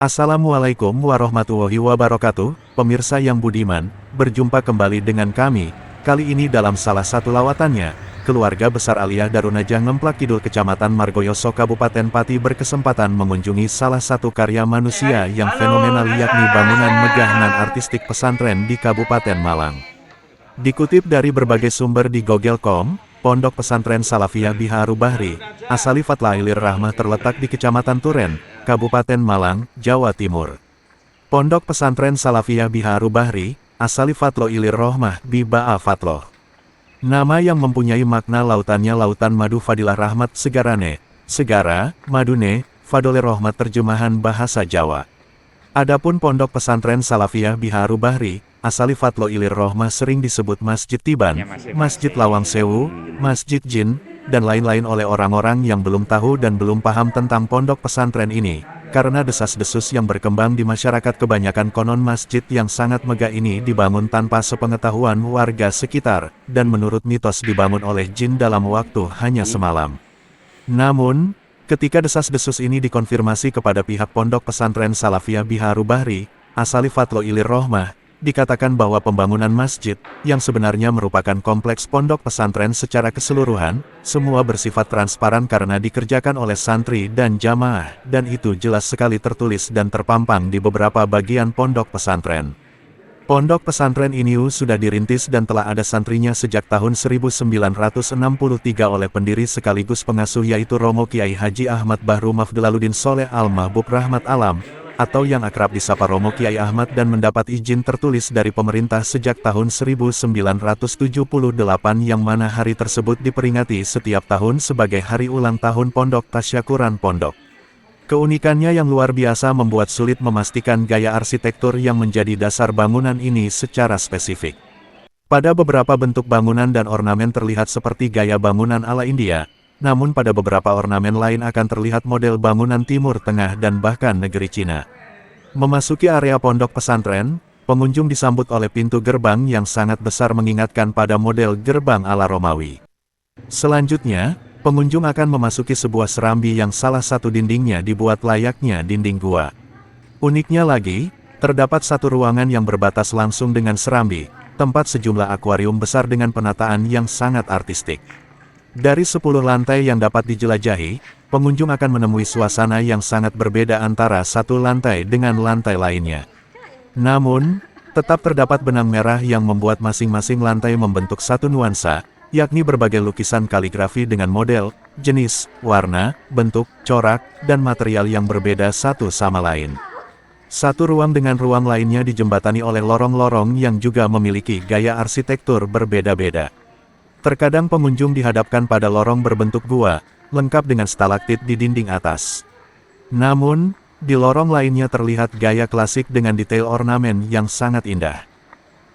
Assalamualaikum warahmatullahi wabarakatuh, pemirsa yang budiman, berjumpa kembali dengan kami, kali ini dalam salah satu lawatannya, keluarga besar Aliyah Darunaja Ngemplak Kidul Kecamatan Margoyoso Kabupaten Pati berkesempatan mengunjungi salah satu karya manusia yang fenomenal yakni bangunan megah nan artistik pesantren di Kabupaten Malang. Dikutip dari berbagai sumber di Google.com, Pondok Pesantren Salafiyah Biharu Bahri, Asali Fatlailir Rahmah terletak di Kecamatan Turen, Kabupaten Malang, Jawa Timur. Pondok Pesantren Salafiyah Biharu Bahri, Asali Fatlo Ilir Rohmah Biba'a Fatloh. Nama yang mempunyai makna lautannya lautan madu fadilah rahmat segarane, segara, madune, fadole rohmat terjemahan bahasa Jawa. Adapun Pondok Pesantren Salafiyah Biharu Bahri, Asali Fatlo Ilir Rohmah sering disebut Masjid Tiban, Masjid Lawang Sewu, Masjid Jin, dan lain-lain oleh orang-orang yang belum tahu dan belum paham tentang pondok pesantren ini. Karena desas-desus yang berkembang di masyarakat kebanyakan konon masjid yang sangat megah ini dibangun tanpa sepengetahuan warga sekitar, dan menurut mitos dibangun oleh jin dalam waktu hanya semalam. Namun, ketika desas-desus ini dikonfirmasi kepada pihak Pondok Pesantren Salafiyah Biharu Bahri, Asali Fatlo Ilir Rohmah, dikatakan bahwa pembangunan masjid, yang sebenarnya merupakan kompleks pondok pesantren secara keseluruhan, semua bersifat transparan karena dikerjakan oleh santri dan jamaah, dan itu jelas sekali tertulis dan terpampang di beberapa bagian pondok pesantren. Pondok pesantren ini sudah dirintis dan telah ada santrinya sejak tahun 1963 oleh pendiri sekaligus pengasuh yaitu Romo Kiai Haji Ahmad Bahru Mafdalaluddin Soleh Al-Mahbub Rahmat Alam, atau yang akrab disapa Romo Kiai Ahmad dan mendapat izin tertulis dari pemerintah sejak tahun 1978 yang mana hari tersebut diperingati setiap tahun sebagai hari ulang tahun Pondok Tasyakuran Pondok. Keunikannya yang luar biasa membuat sulit memastikan gaya arsitektur yang menjadi dasar bangunan ini secara spesifik. Pada beberapa bentuk bangunan dan ornamen terlihat seperti gaya bangunan ala India, namun pada beberapa ornamen lain akan terlihat model bangunan Timur Tengah dan bahkan negeri Cina. Memasuki area pondok pesantren, pengunjung disambut oleh pintu gerbang yang sangat besar mengingatkan pada model gerbang ala Romawi. Selanjutnya, pengunjung akan memasuki sebuah serambi yang salah satu dindingnya dibuat layaknya dinding gua. Uniknya lagi, terdapat satu ruangan yang berbatas langsung dengan serambi, tempat sejumlah akuarium besar dengan penataan yang sangat artistik. Dari 10 lantai yang dapat dijelajahi, pengunjung akan menemui suasana yang sangat berbeda antara satu lantai dengan lantai lainnya. Namun, tetap terdapat benang merah yang membuat masing-masing lantai membentuk satu nuansa, yakni berbagai lukisan kaligrafi dengan model, jenis, warna, bentuk, corak, dan material yang berbeda satu sama lain. Satu ruang dengan ruang lainnya dijembatani oleh lorong-lorong yang juga memiliki gaya arsitektur berbeda-beda. Terkadang pengunjung dihadapkan pada lorong berbentuk gua, lengkap dengan stalaktit di dinding atas. Namun, di lorong lainnya terlihat gaya klasik dengan detail ornamen yang sangat indah.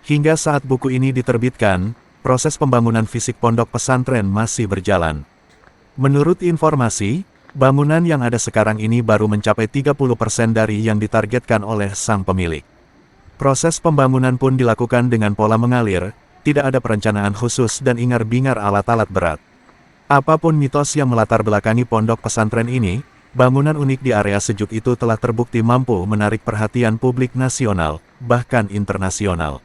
Hingga saat buku ini diterbitkan, proses pembangunan fisik pondok pesantren masih berjalan. Menurut informasi, bangunan yang ada sekarang ini baru mencapai 30% dari yang ditargetkan oleh sang pemilik. Proses pembangunan pun dilakukan dengan pola mengalir, tidak ada perencanaan khusus dan ingar-bingar alat-alat berat. Apapun mitos yang melatar belakangi pondok pesantren ini, bangunan unik di area sejuk itu telah terbukti mampu menarik perhatian publik nasional, bahkan internasional.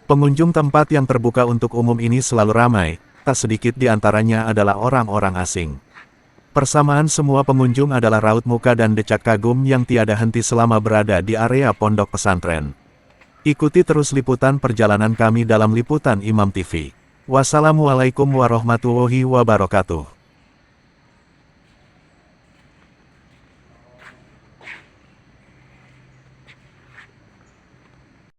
Pengunjung tempat yang terbuka untuk umum ini selalu ramai, tak sedikit di antaranya adalah orang-orang asing. Persamaan semua pengunjung adalah raut muka dan decak kagum yang tiada henti selama berada di area pondok pesantren. Ikuti terus liputan perjalanan kami dalam Liputan Imam TV. Wassalamualaikum warahmatullahi wabarakatuh.